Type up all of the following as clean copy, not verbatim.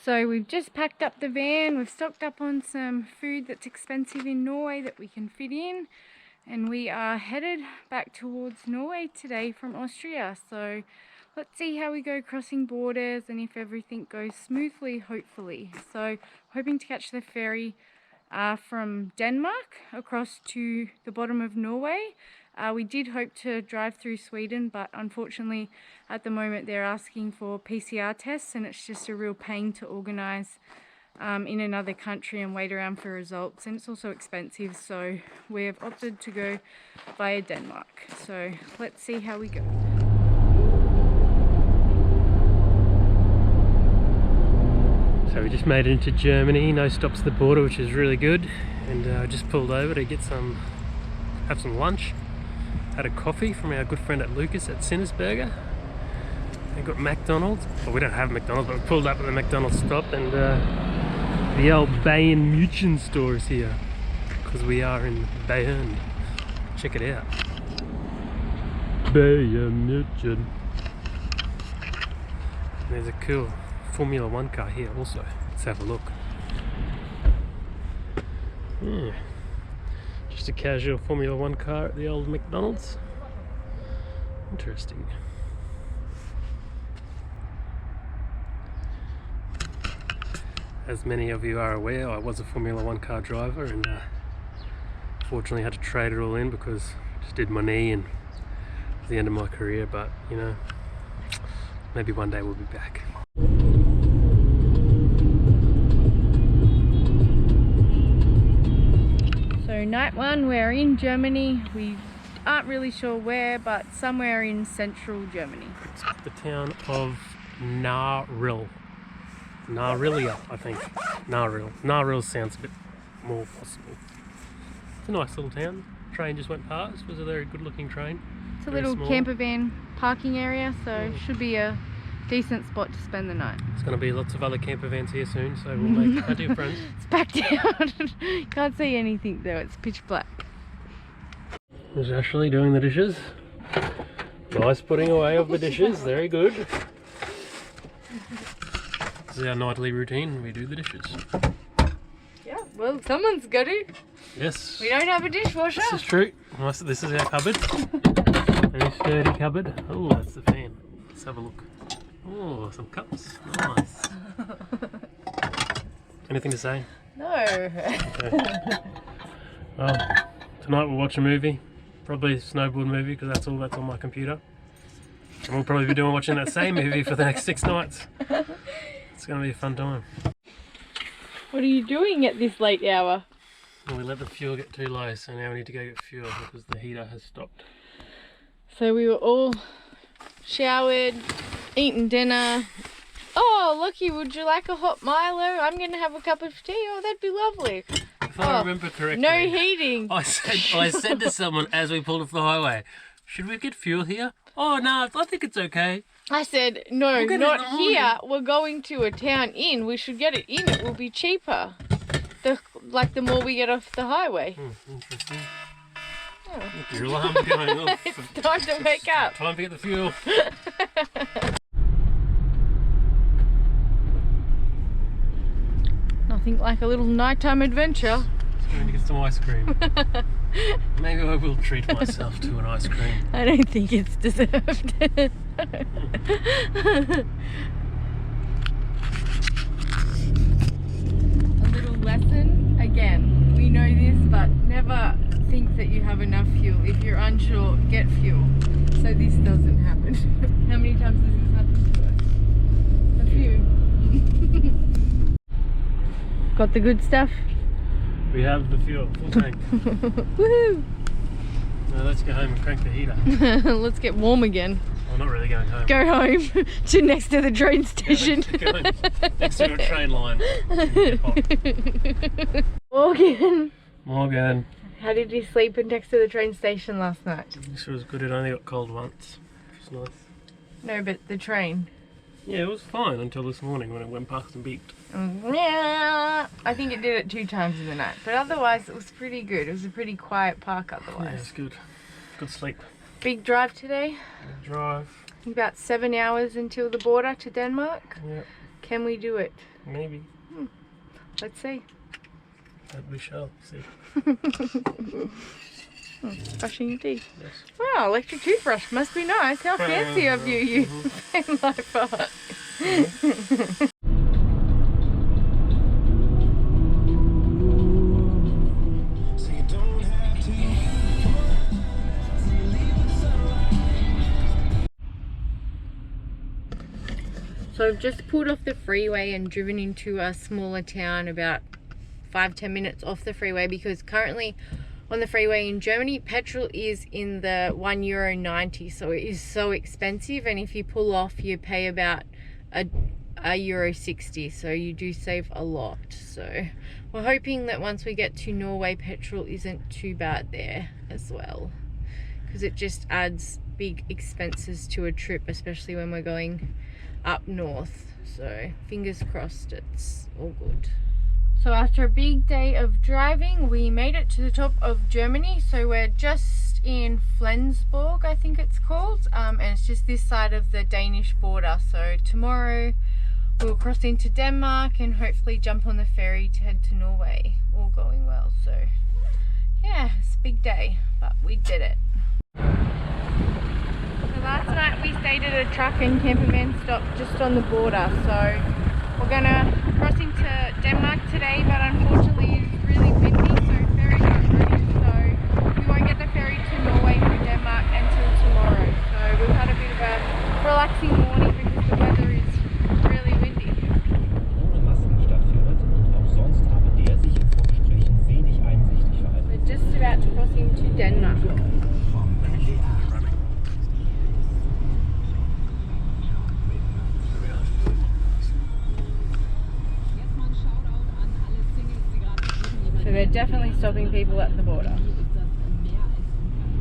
So we've just packed up the van, we've stocked up on some food that's expensive in Norway that we can fit in, and we are headed back towards Norway today from Austria. So let's see how we go crossing borders and if everything goes smoothly, hopefully. So hoping to catch the ferry from Denmark across to the bottom of Norway. We did hope to drive through Sweden, but unfortunately at the moment they're asking for PCR tests, and it's just a real pain to organise in another country and wait around for results, and it's also expensive, so we have opted to go via Denmark. So let's see how we go. So we just made it into Germany, no stops at the border, which is really good, and just pulled over to get have some lunch. Had a coffee from our good friend at Lucas at Sinnesberger. We got McDonald's. Well, we don't have McDonald's, but we pulled up at the McDonald's stop, and the old Bayern München store is here because we are in Bayern. Check it out. Bayern München. There's a cool Formula 1 car here also. Let's have a look. Yeah. Just a casual Formula 1 car at the old McDonald's. Interesting. As many of you are aware, I was a Formula 1 car driver, and fortunately had to trade it all in because I just did my knee and it was the end of my career, but you know, maybe one day we'll be back. So night one, we're in Germany. We aren't really sure where, but somewhere in central Germany. It's the town of Naril. Narilia, I think. Naril. Naril sounds a bit more possible. It's a nice little town. Train just went past. It was a very good looking train. It's a little camper van parking area, so should be a decent spot to spend the night. There's going to be lots of other camper vans here soon, so we'll make plenty of friends. It's packed out. Can't see anything though, it's pitch black. There's Ashley doing the dishes. Nice putting away of the dishes, very good. This is our nightly routine, we do the dishes. Yeah, well, someone's got to. Yes. We don't have a dishwasher. This is true. This is our cupboard. Very sturdy cupboard. Oh, that's the fan. Let's have a look. Oh, some cups. Nice. Anything to say? No. Okay. Well, tonight we'll watch a movie. Probably a snowboard movie, because that's all that's on my computer. And we'll probably be watching that same movie for the next 6 nights. It's going to be a fun time. What are you doing at this late hour? Well, we let the fuel get too low, so now we need to go get fuel because the heater has stopped. So we were all showered, eaten dinner. Oh, Lockie, would you like a hot Milo? I'm going to have a cup of tea. Oh, that'd be lovely. If I remember correctly, no heating. I said to someone as we pulled off the highway, should we get fuel here? Oh, no, I think it's okay. I said, no, not here. We're going to a town inn. We should get it in. It will be cheaper. The more we get off the highway. Interesting. Oh. Your alarm going off. It's time to wake up. Time to get the fuel. Nothing like a little nighttime adventure. Just going to get some ice cream. Maybe I will treat myself to an ice cream. I don't think it's deserved. A little lesson, again, we know this, but never think that you have enough fuel. If you're unsure, get fuel. So this doesn't happen. How many times has this happened to us? A few. Got the good stuff? We have the fuel, full tank. Woohoo! Now let's go home and crank the heater. Let's get warm again. Well, not really going home. Go home to next to the train station. Yeah, next to a train line. Morgan. How did you sleep next to the train station last night? This was good, it only got cold once. It was nice. No, but the train. Yeah, it was fine until this morning when it went past and beeped. Yeah, I think it did it 2 times in the night, but otherwise it was pretty good. It was a pretty quiet park otherwise. Yeah, it's good. Good sleep. Big drive today. Big drive. About 7 hours until the border to Denmark. Yep. Can we do it? Maybe. Let's see. We shall see. Brushing your teeth. Yes. Wow, electric toothbrush must be nice. How fancy of you, you van lifer. So I've just pulled off the freeway and driven into a smaller town about 5-10 minutes off the freeway, because currently on the freeway in Germany petrol is in the €1.90, so it is so expensive, and if you pull off you pay about €1.60, so you do save a lot. So we're hoping that once we get to Norway petrol isn't too bad there as well, because it just adds big expenses to a trip, especially when we're going up north. So fingers crossed it's all good. So after a big day of driving, we made it to the top of Germany. So we're just in Flensburg, I think it's called, and it's just this side of the Danish border. So tomorrow we'll cross into Denmark and hopefully jump on the ferry to head to Norway, all going well. So yeah, it's a big day, but we did it. So last night we stayed at a truck and campervan stop just on the border. So we're gonna cross into Denmark today, but unfortunately it's really windy, so ferries aren't running, so we won't get the ferry to Norway from Denmark until tomorrow. So we've had a bit of a relaxing morning because the weather is really windy. We're just about to cross into Denmark. So they're definitely stopping people at the border.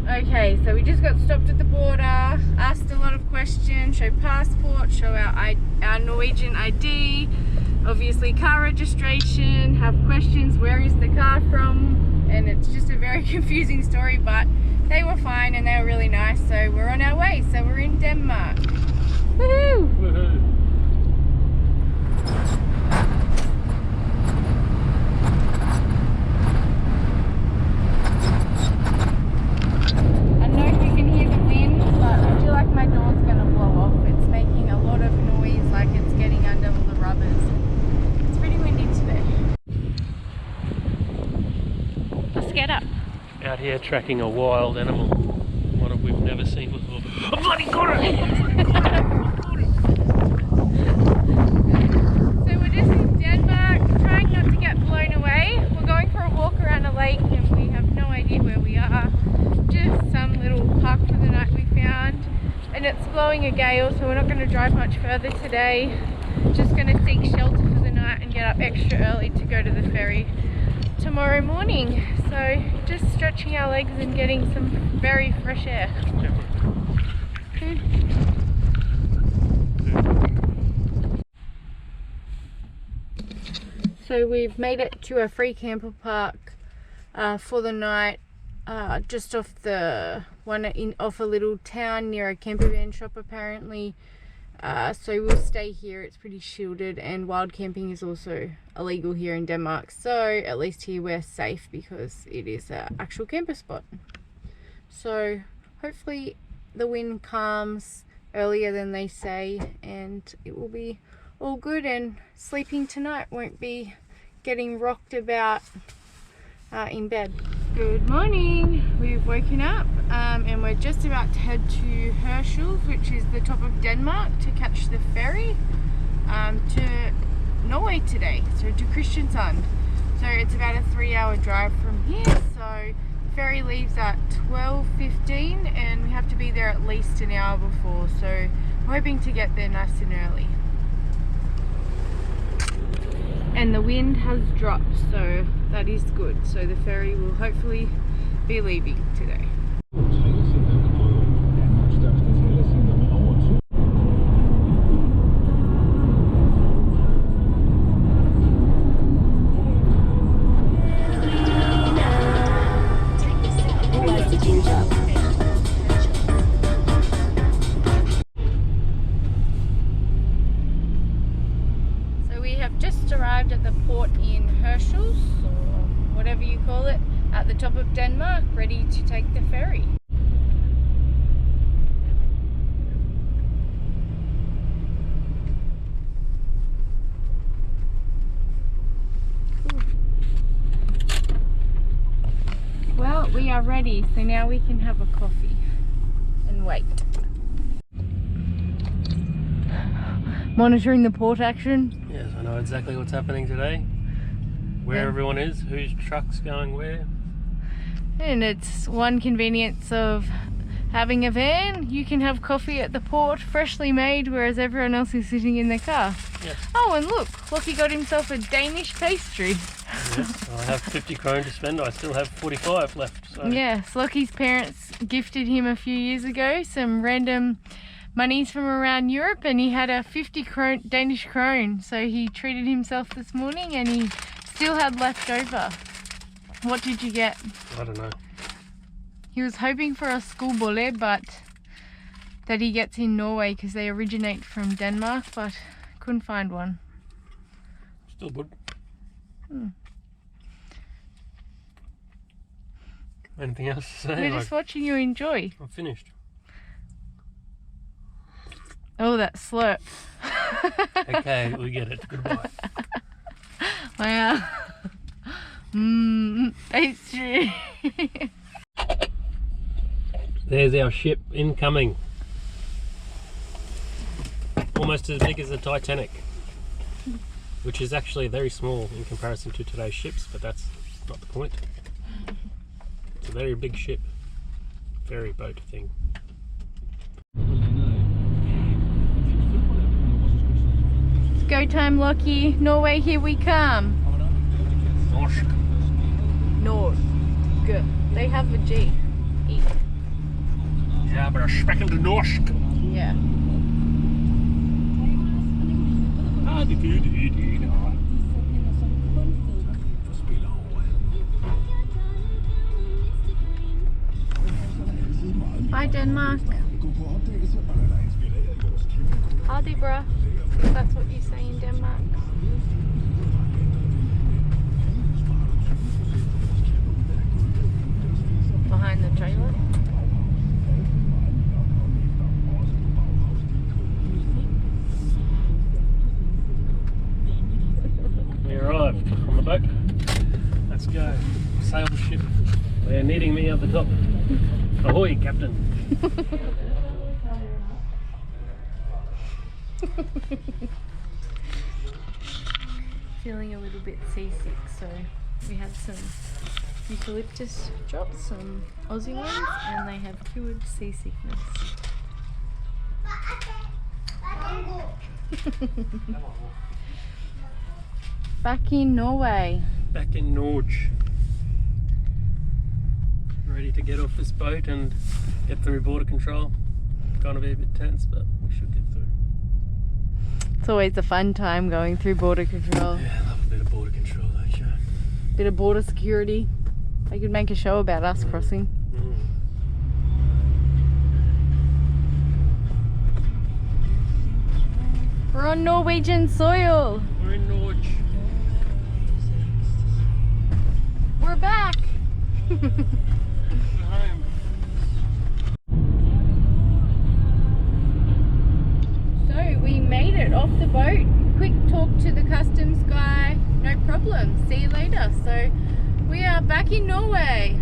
Okay, so we just got stopped at the border, asked a lot of questions, show passport, show our Norwegian ID, obviously car registration, have questions, where is the car from, and it's just a very confusing story, but they were fine and they were really nice, so we're on our way. So we're in Denmark. Woohoo! Woohoo! My door's gonna blow off. It's making a lot of noise, like it's getting under all the rubbers. It's pretty windy today. Let's get up. Out here tracking a wild animal, one that we've never seen before. I bloody got it! So we're just in Denmark, trying not to get blown away. We're going for a walk around a lake and we have no idea where we are. Just some little park for the night we found. And it's blowing a gale, so we're not going to drive much further today. Just going to seek shelter for the night and get up extra early to go to the ferry tomorrow morning. So just stretching our legs and getting some very fresh air. So we've made it to a free camper park for the night. Just off the off a little town near a camper van shop apparently, so we'll stay here. It's pretty shielded and wild camping is also illegal here in Denmark, so at least here we're safe because it is an actual camper spot. So hopefully the wind calms earlier than they say and it will be all good, and sleeping tonight won't be getting rocked about in bed. Good morning, we've woken up and we're just about to head to Herschel, which is the top of Denmark, to catch the ferry to Norway today, so to Kristiansand. So it's about a 3-hour drive from here, so the ferry leaves at 12:15 and we have to be there at least an hour before, so we're hoping to get there nice and early. And the wind has dropped, so that is good. So the ferry will hopefully be leaving today. arrived at the port in Herschels, or whatever you call it, at the top of Denmark, ready to take the ferry. Well, we are ready, so now we can have a coffee and wait. Monitoring the port action. Yes, I know exactly what's happening today. Where everyone is, whose truck's going where. And it's one convenience of having a van. You can have coffee at the port, freshly made, whereas everyone else is sitting in their car. Yes. Oh, and look, Lockie got himself a Danish pastry. Yes, I have 50 krone to spend. I still have 45 left. So. Yes, Lockie's parents gifted him a few years ago some random monies from around Europe, and he had a 50 Danish krone. So he treated himself this morning, and he still had left over. What did you get? I don't know. He was hoping for a skuebolle, but that he gets in Norway because they originate from Denmark, but couldn't find one. Still good. Anything else to say? We're just watching you enjoy. I'm finished. Oh, that slurp. Okay, we get it. Goodbye. Wow. It's true. There's our ship incoming. Almost as big as the Titanic, which is actually very small in comparison to today's ships, but that's not the point. It's a very big ship, ferry boat thing. It's go time, Lockie. Norway, here we come. Norsk. Norsk. They have a G. E. Yeah, but I'm speaking to Norsk. Yeah. Bye, Denmark. Howdy, bruh. That's what you say in Denmark. Behind the trailer. We arrived on the boat. Let's go. Sail the ship. They're needing me at the top. Ahoy, Captain. Feeling a little bit seasick, so we had some eucalyptus drops, some Aussie ones, and they have cured seasickness. Back in Norway. Back in Norge. Ready to get off this boat and get through border control. Going to be a bit tense, but we should get through. It's always a fun time going through border control. Yeah, I love a bit of border control, don't you? Bit of border security. They could make a show about us crossing. We're on Norwegian soil. We're in Norge. We're back. Home. So we made it off the boat. Quick talk to the customs guy. No problem. See you later. So we are back in Norway.